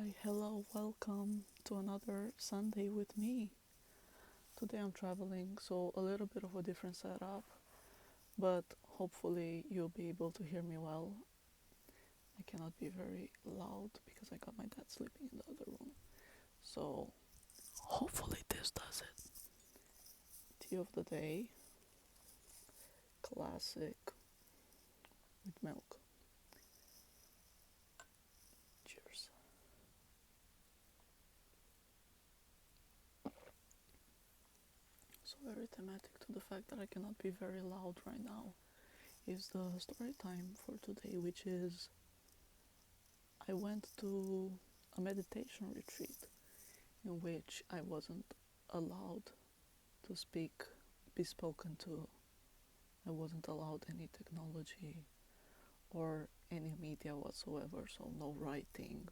Hi, hello, welcome to another Sunday with me. Today I'm traveling, so a little bit of a different setup, but hopefully you'll be able to hear me well. I cannot be very loud because I got my dad sleeping in the other room. So hopefully this does it. Tea of the day, classic with milk. Cheers. So very thematic to the fact that I cannot be very loud right now is the story time for today, which is I went to a meditation retreat in which I wasn't allowed to speak, be spoken to. I wasn't allowed any technology or any media whatsoever, so no writing,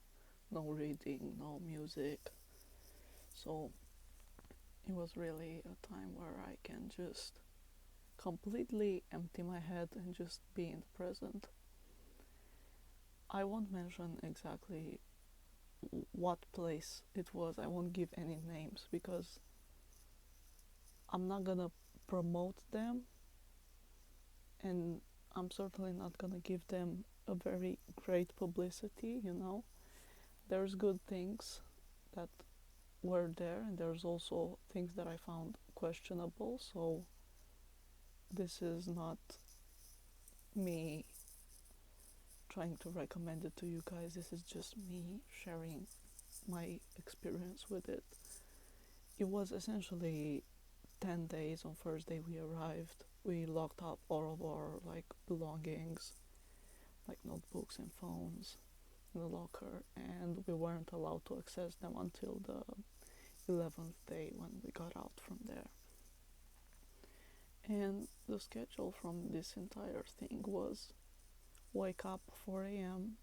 no reading, no music. So it was really a time where I can just completely empty my head and just be in the present. I won't mention exactly what place it was. I won't give any names because I'm not gonna promote them, and I'm certainly not gonna give them a very great publicity. There's good things that were there, and there's also things that I found questionable, so this is not me trying to recommend it to you guys. This is just me sharing my experience with it. It was essentially 10 days. On first day we arrived, we locked up all of our belongings, like notebooks and phones, in the locker, and we weren't allowed to access them until the 11th day when we got out from there. And the schedule from this entire thing was wake up 4 a.m.,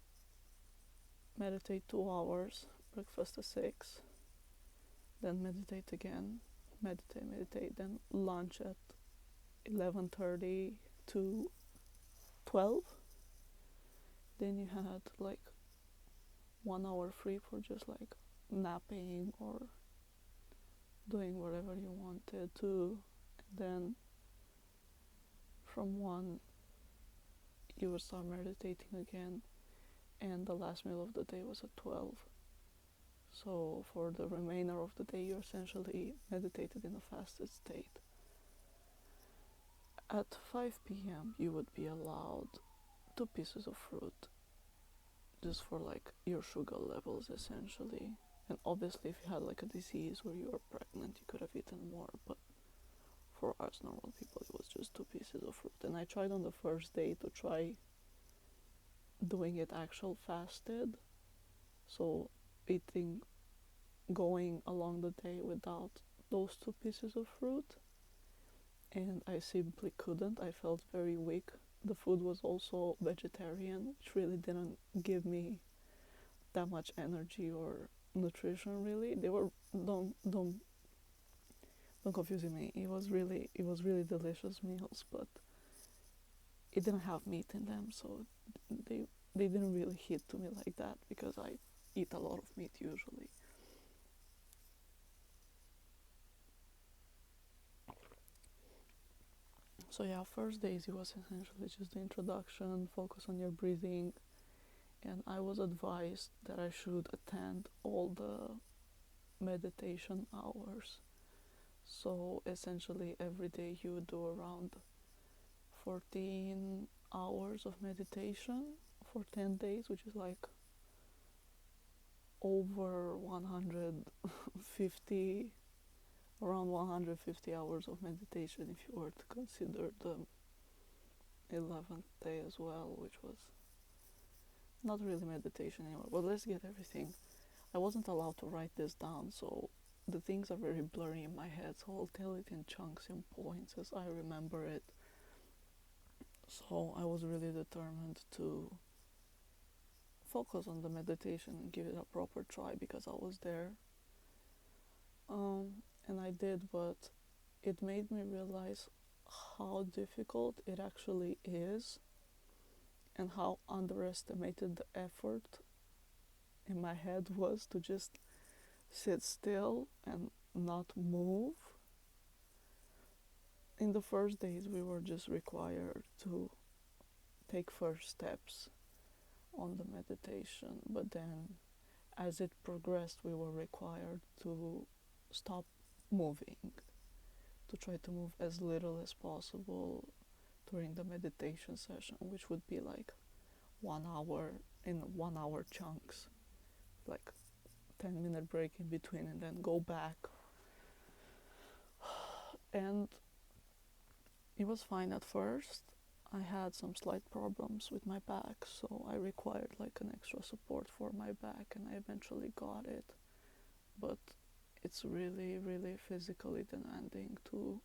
meditate 2 hours, breakfast at 6, then meditate again, meditate, then lunch at 11:30 to 12. Then you had 1 hour free for just napping or doing whatever you wanted to. And then from 1 you would start meditating again, and the last meal of the day was at 12. So for the remainder of the day you essentially meditated in a fasted state. At 5 p.m. you would be allowed 2 pieces of fruit, just for your sugar levels essentially. And obviously if you had a disease or you were pregnant you could have eaten more, but for us normal people it was just 2 pieces of fruit. And I tried on the first day to try doing it actual fasted, so going along the day without those 2 pieces of fruit, and I simply couldn't. I felt very weak. The food was also vegetarian, which really didn't give me that much energy or nutrition really. They were don't confuse me. It was really delicious meals, but it didn't have meat in them, so they didn't really hit to me like that because I eat a lot of meat usually. So yeah, first days it was essentially just the introduction, focus on your breathing, and I was advised that I should attend all the meditation hours. So essentially every day you would do around 14 hours of meditation for 10 days, which is over 150, around 150 hours of meditation if you were to consider the 11th day as well, which was not really meditation anymore. But let's get everything. I wasn't allowed to write this down, so the things are very blurry in my head, so I'll tell it in chunks and points as I remember it. So I was really determined to focus on the meditation and give it a proper try because I was there. And I did, but it made me realize how difficult it actually is and how underestimated the effort in my head was to just sit still and not move. In the first days, we were just required to take first steps on the meditation, but then as it progressed, we were required to stop moving, to try to move as little as possible during the meditation session, which would be like 1 hour in 1 hour chunks, like 10-minute break in between, and then go back. And it was fine at first. I had some slight problems with my back, so I required like an extra support for my back, and I eventually got it. But it's really, really physically demanding to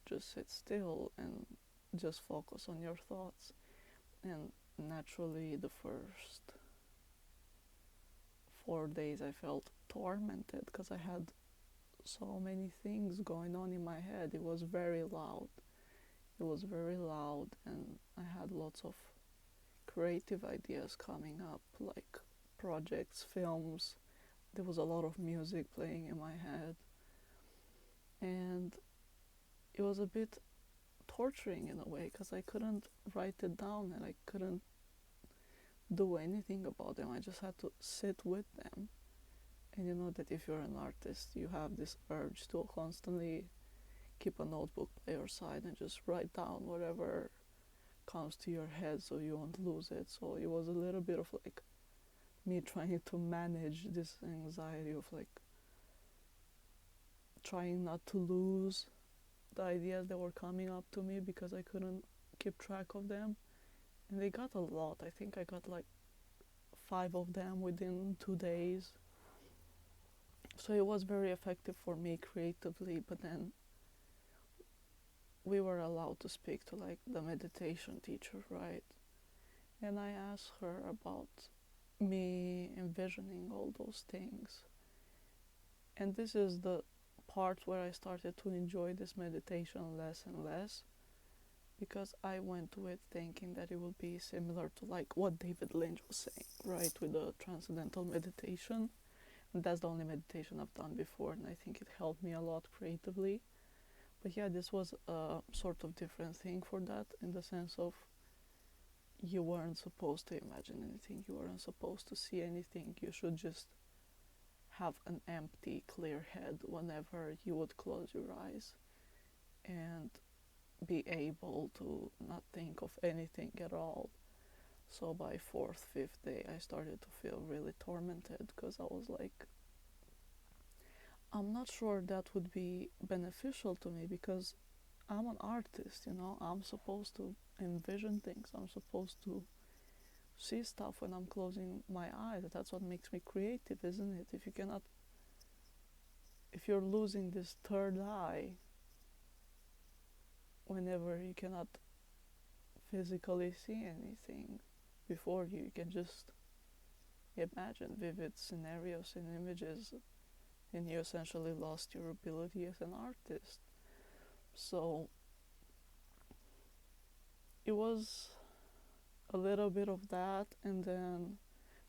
just sit still and just focus on your thoughts. And naturally, the first 4 days I felt tormented because I had so many things going on in my head. It was very loud. And I had lots of creative ideas coming up, like projects, films. There was a lot of music playing in my head, and it was a bit torturing in a way because I couldn't write it down and I couldn't do anything about them. I just had to sit with them. And you know that if you're an artist, you have this urge to constantly keep a notebook by your side and just write down whatever comes to your head so you won't lose it. So it was a little bit of like me trying to manage this anxiety of like trying not to lose the ideas that were coming up to me because I couldn't keep track of them. And they got a lot. I think I got like 5 of them within 2 days. So it was very effective for me creatively, but then we were allowed to speak to like the meditation teacher, right? And I asked her about me envisioning all those things. And this is the part where I started to enjoy this meditation less and less, because I went to it thinking that it would be similar to like what David Lynch was saying, right, with the transcendental meditation. And that's the only meditation I've done before, and I think it helped me a lot creatively. But yeah, this was a sort of different thing for that, in the sense of you weren't supposed to imagine anything, you weren't supposed to see anything. You should just have an empty, clear head whenever you would close your eyes and be able to not think of anything at all. So by 4th, 5th day, I started to feel really tormented because I was like, I'm not sure that would be beneficial to me because I'm an artist, you know, I'm supposed to envision things, I'm supposed to see stuff when I'm closing my eyes. That's what makes me creative, isn't it? If you're losing this third eye whenever you cannot physically see anything before you can just imagine vivid scenarios and images, and you essentially lost your ability as an artist. So it was a little bit of that, and then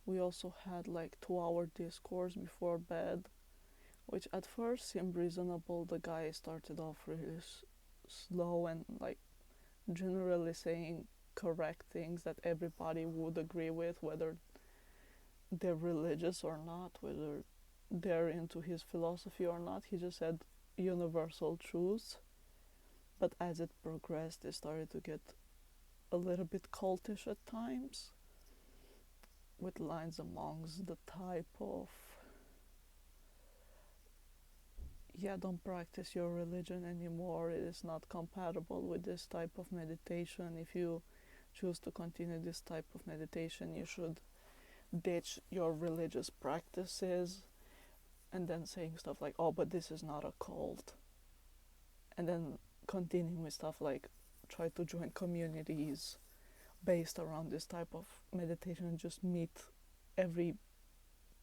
we also had like 2-hour discourse before bed, which at first seemed reasonable. The guy started off really slow and like generally saying correct things that everybody would agree with, whether they're religious or not, whether they're into his philosophy or not. He just said universal truths. But as it progressed, it started to get a little bit cultish at times, with lines amongst the type of, yeah, don't practice your religion anymore, it is not compatible with this type of meditation. If you choose to continue this type of meditation, you should ditch your religious practices. And then saying stuff like, oh, but this is not a cult. And then continuing with stuff like, try to join communities based around this type of meditation and just meet every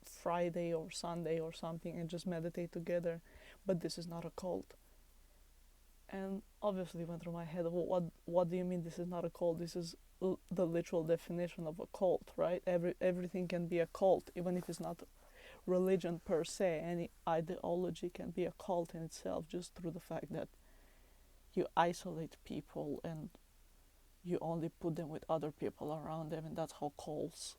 Friday or Sunday or something and just meditate together. But this is not a cult. And obviously went through my head, well, what do you mean this is not a cult? This is the literal definition of a cult, right? Everything can be a cult, even if it's not religion per se. Any ideology can be a cult in itself, just through the fact that you isolate people and you only put them with other people around them, and that's how cults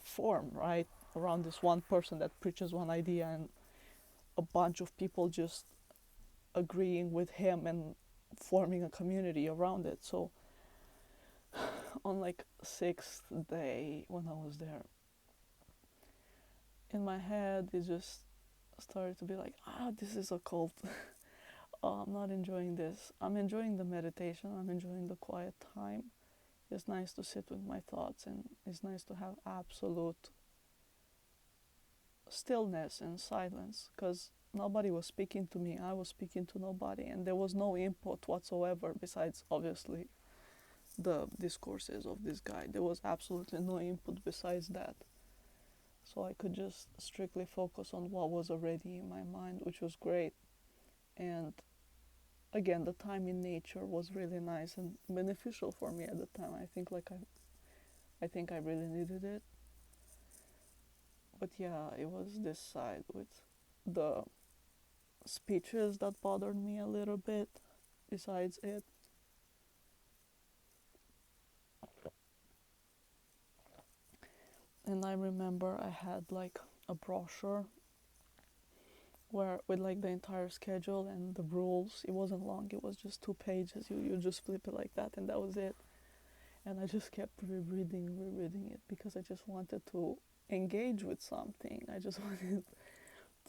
form, right? Around this one person that preaches one idea and a bunch of people just agreeing with him and forming a community around it. So on like sixth day when I was there, in my head it just started to be like, this is a cult. Oh, I'm not enjoying this. I'm enjoying the meditation, I'm enjoying the quiet time. It's nice to sit with my thoughts, and it's nice to have absolute stillness and silence, because nobody was speaking to me, I was speaking to nobody, and there was no input whatsoever besides obviously the discourses of this guy. There was absolutely no input besides that. So I could just strictly focus on what was already in my mind, which was great. And again, the time in nature was really nice and beneficial for me at the time. I think I really needed it. But yeah, it was this side with the speeches that bothered me a little bit besides it. And I remember I had like a brochure where with like the entire schedule and the rules. It wasn't long, it was just 2 pages. You just flip it like that and that was it. And I just kept rereading it, because I just wanted to engage with something. I just wanted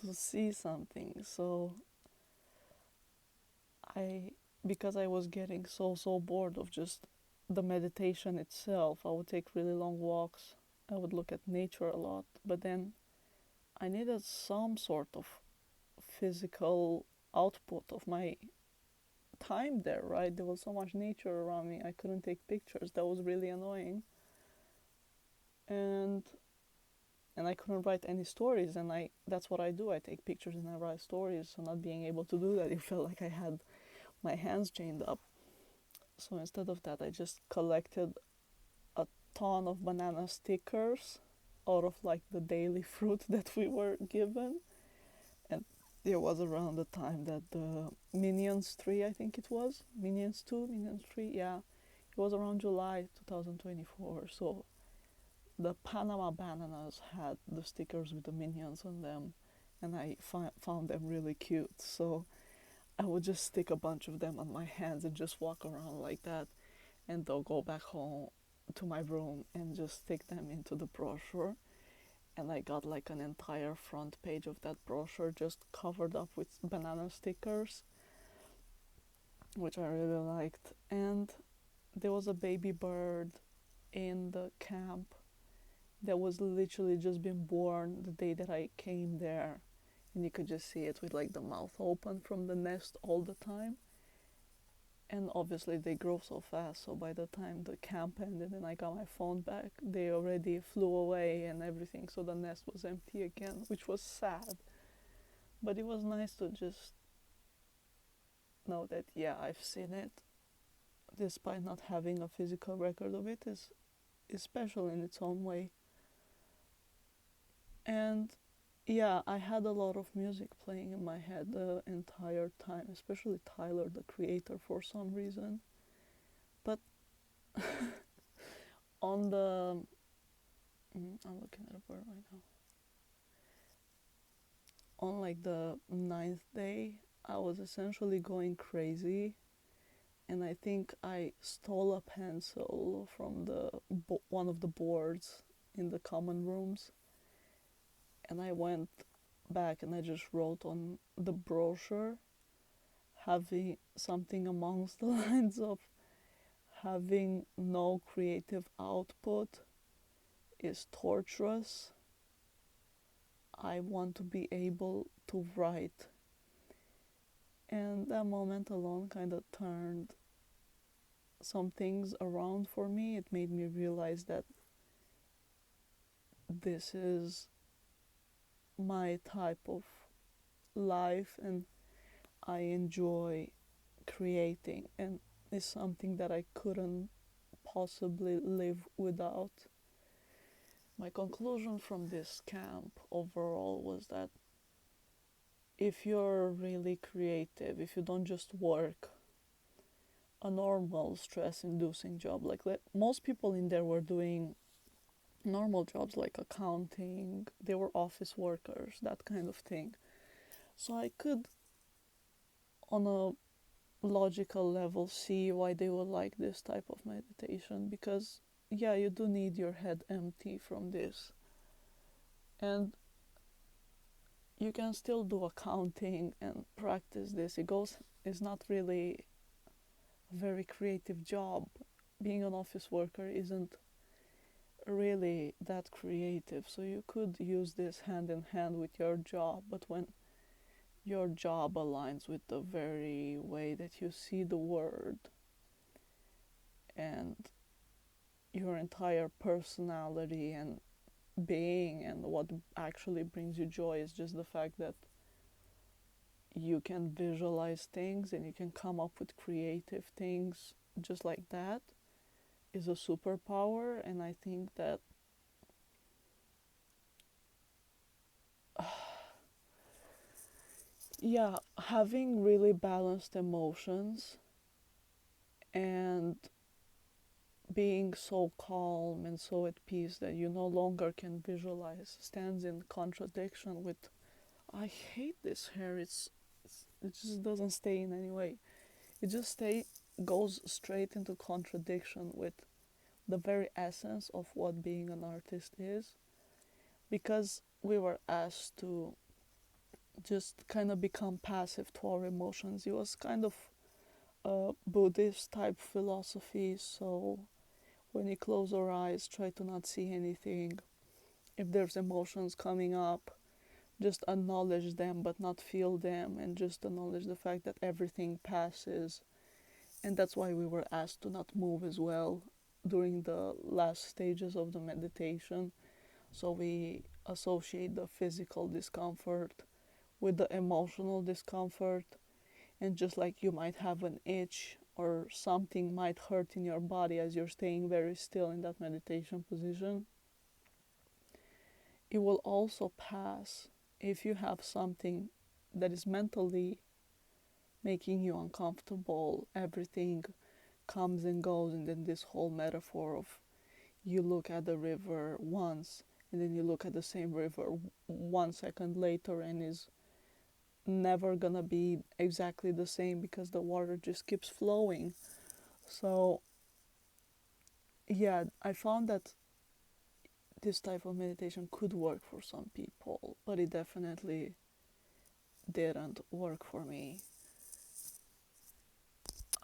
to see something. So I because I was getting so bored of just the meditation itself, I would take really long walks. I would look at nature a lot, but then I needed some sort of physical output of my time there, right? There was so much nature around me. I couldn't take pictures. That was really annoying. And I couldn't write any stories, and that's what I do. I take pictures and I write stories. So not being able to do that, it felt like I had my hands chained up. So instead of that, I just collected a ton of banana stickers out of like the daily fruit that we were given. And it was around the time that the Minions 3, I think it was, Minions 2, Minions 3, yeah, it was around July 2024. So the Panama Bananas had the stickers with the Minions on them, and I found them really cute. So I would just stick a bunch of them on my hands and just walk around like that, and they'll go back home to my room and just stick them into the brochure. And I got like an entire front page of that brochure just covered up with banana stickers, which I really liked. And there was a baby bird in the camp that was literally just been born the day that I came there, and you could just see it with like the mouth open from the nest all the time. And obviously they grow so fast, so by the time the camp ended and I got my phone back, they already flew away and everything, so the nest was empty again, which was sad. But it was nice to just know that, yeah, I've seen it, despite not having a physical record of it. Is special in its own way. And yeah, I had a lot of music playing in my head the entire time, especially Tyler, the creator, for some reason. But on the I'm looking at a bird right now. On like the ninth day, I was essentially going crazy, and I think I stole a pencil from the one of the boards in the common rooms, and I went back and I just wrote on the brochure, having something amongst the lines of, having no creative output is torturous. I want to be able to write. And that moment alone kind of turned some things around for me. It made me realize that this is my type of life, and I enjoy creating, and is something that I couldn't possibly live without. My conclusion from this camp overall was that if you're really creative, if you don't just work a normal stress inducing job, like most people in there were doing normal jobs like accounting, they were office workers, that kind of thing. So I could, on a logical level, see why they would like this type of meditation, because yeah, you do need your head empty from this, and you can still do accounting and practice this. It's not really a very creative job. Being an office worker isn't really that creative, so you could use this hand in hand with your job. But when your job aligns with the very way that you see the world, and your entire personality and being, and what actually brings you joy is just the fact that you can visualize things and you can come up with creative things just like that, is a superpower. And I think that yeah, having really balanced emotions and being so calm and so at peace that you no longer can visualize stands in contradiction with, I hate this hair, it just doesn't stay in any way. It just goes straight into contradiction with the very essence of what being an artist is, because we were asked to just kind of become passive to our emotions. It was kind of a Buddhist type philosophy, so when you close your eyes, try to not see anything. If there's emotions coming up, just acknowledge them but not feel them, and just acknowledge the fact that everything passes. And that's why we were asked to not move as well during the last stages of the meditation. So we associate the physical discomfort with the emotional discomfort. And just like you might have an itch or something might hurt in your body as you're staying very still in that meditation position, it will also pass if you have something that is mentally making you uncomfortable. Everything comes and goes, and then this whole metaphor of you look at the river once and then you look at the same river 1 second later, and is never gonna be exactly the same because the water just keeps flowing. So yeah, I found that this type of meditation could work for some people, but it definitely didn't work for me.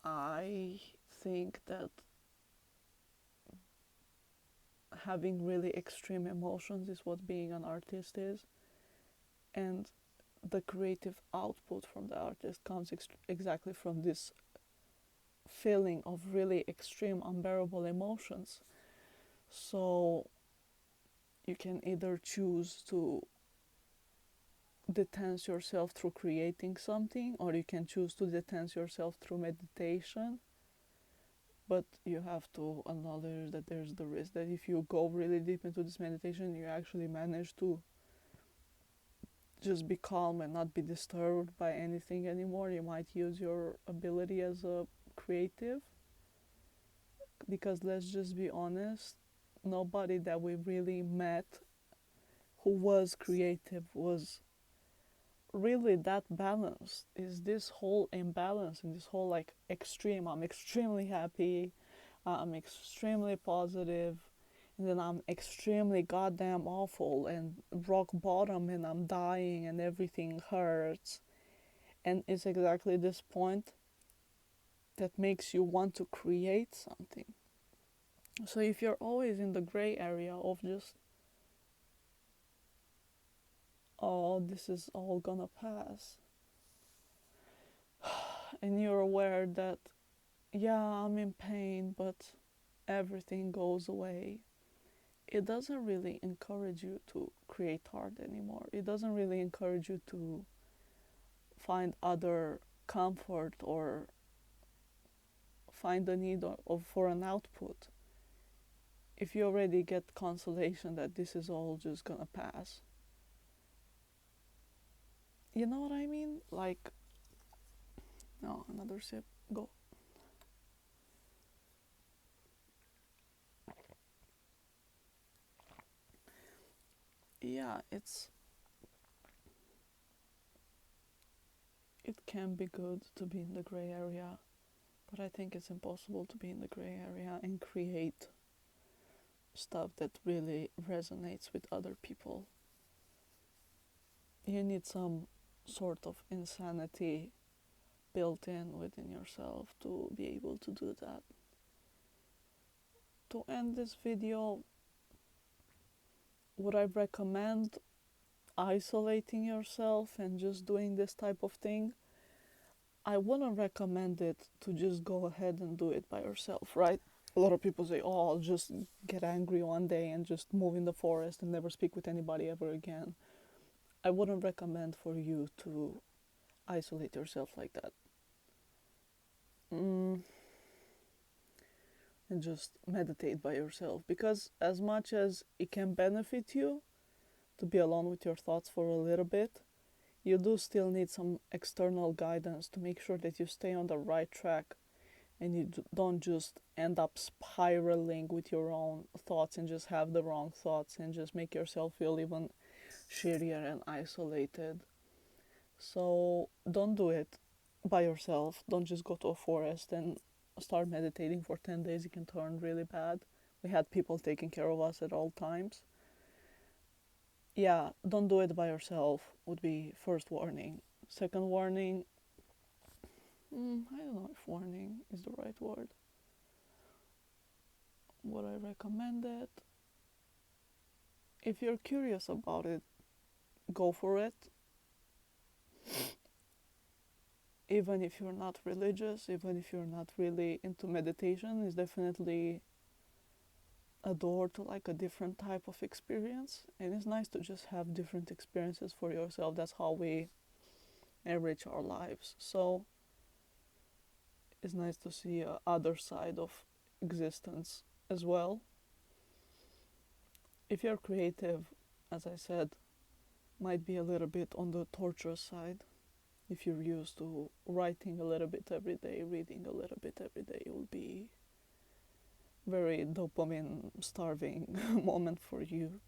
I think that having really extreme emotions is what being an artist is, and the creative output from the artist comes exactly from this feeling of really extreme unbearable emotions. So you can either choose to detense yourself through creating something, or you can choose to detense yourself through meditation. But you have to acknowledge that there's the risk that if you go really deep into this meditation, you actually manage to just be calm and not be disturbed by anything anymore. You might use your ability as a creative, because let's just be honest, nobody that we really met who was creative was really that balanced. Is this whole imbalance and this whole like extreme, I'm extremely happy, I'm extremely positive, and then I'm extremely goddamn awful and rock bottom and I'm dying and everything hurts. And it's exactly this point that makes you want to create something. So if you're always in the gray area of just, oh, this is all gonna pass, and you're aware that, yeah, I'm in pain, but everything goes away, it doesn't really encourage you to create art anymore. It doesn't really encourage you to find other comfort or find the need for an output, if you already get consolation that this is all just gonna pass. You know what I mean? Like, no, another sip, go. Yeah, it can be good to be in the gray area, but I think it's impossible to be in the gray area and create stuff that really resonates with other people. You need some sort of insanity built in within yourself to be able to do that. To end this video, would I recommend isolating yourself and just doing this type of thing? I wouldn't recommend it to just go ahead and do it by yourself, right? A lot of people say, oh, I'll just get angry one day and just move in the forest and never speak with anybody ever again. I wouldn't recommend for you to isolate yourself like that. And just meditate by yourself, because as much as it can benefit you to be alone with your thoughts for a little bit, you do still need some external guidance to make sure that you stay on the right track and you don't just end up spiraling with your own thoughts and just have the wrong thoughts and just make yourself feel even shittier and isolated. So don't do it by yourself. Don't just go to a forest and start meditating for 10 days. It can turn really bad. We had people taking care of us at all times. Yeah, don't do it by yourself would be first warning. Second warning, I don't know if warning is the right word. Would I recommend it? If you're curious about it, go for it. Even if you're not religious, even if you're not really into meditation, it's definitely a door to like a different type of experience. And it's nice to just have different experiences for yourself. That's how we enrich our lives. So it's nice to see a other side of existence as well. If you're creative, as I said, might be a little bit on the torturous side. If you're used to writing a little bit every day, reading a little bit every day, it will be very dopamine starving moment for you.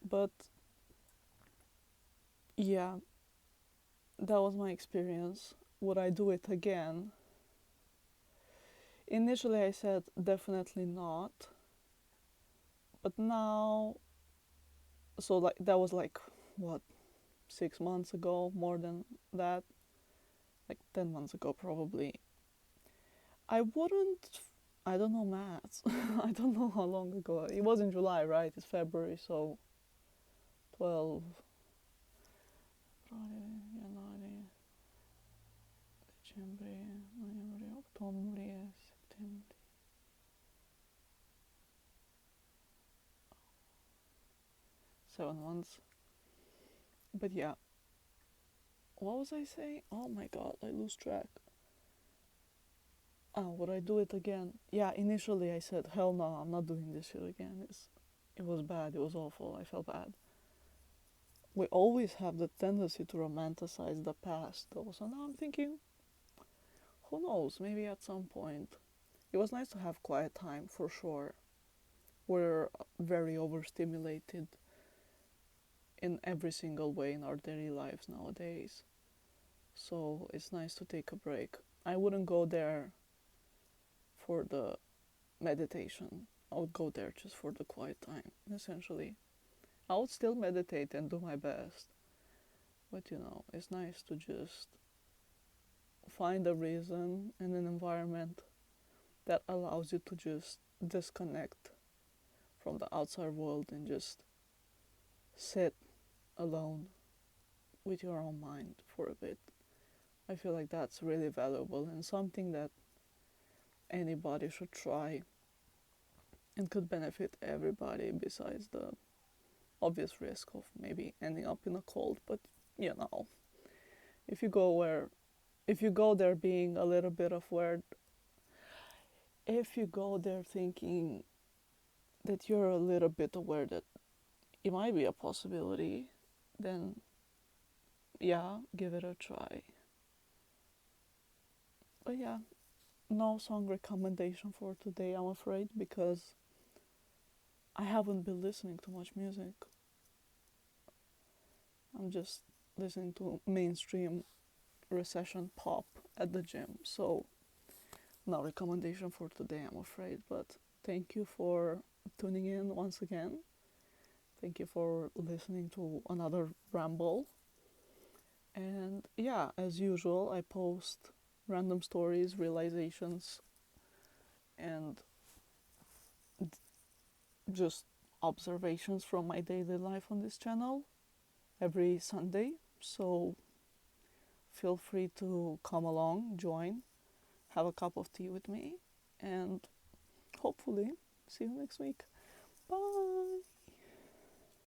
But yeah, that was my experience. Would I do it again? Initially I said definitely not. But now, so like that was like what, 6 months ago, more than that, like 10 months ago probably. I wouldn't, I don't know maths. I don't know how long ago. It was in July, right? It's February, so 12, January, December, January, October, September. Seven months. But yeah, what was I saying? Oh my god, I lose track. Would I do it again? Yeah, initially I said, hell no, I'm not doing this shit again. It was bad, it was awful, I felt bad. We always have the tendency to romanticize the past, though. So now I'm thinking, who knows, maybe at some point. It was nice to have quiet time, for sure. We're very overstimulated in every single way in our daily lives nowadays. So it's nice to take a break. I wouldn't go there for the meditation. I would go there just for the quiet time, essentially. I would still meditate and do my best. But it's nice to just find a reason and an environment that allows you to just disconnect from the outside world and just sit alone with your own mind for a bit. I feel like that's really valuable and something that anybody should try and could benefit everybody, besides the obvious risk of maybe ending up in a cult. But if you go there being a little bit of weird, if you go there thinking that you're a little bit aware that it might be a possibility, then yeah, give it a try. But yeah, no song recommendation for today, I'm afraid, because I haven't been listening to much music. I'm just listening to mainstream recession pop at the gym. So, no recommendation for today, I'm afraid. But thank you for tuning in once again. Thank you for listening to another ramble. And yeah, as usual, I post random stories, realizations, and just observations from my daily life on this channel every Sunday. So feel free to come along, join, have a cup of tea with me, and hopefully see you next week. Bye!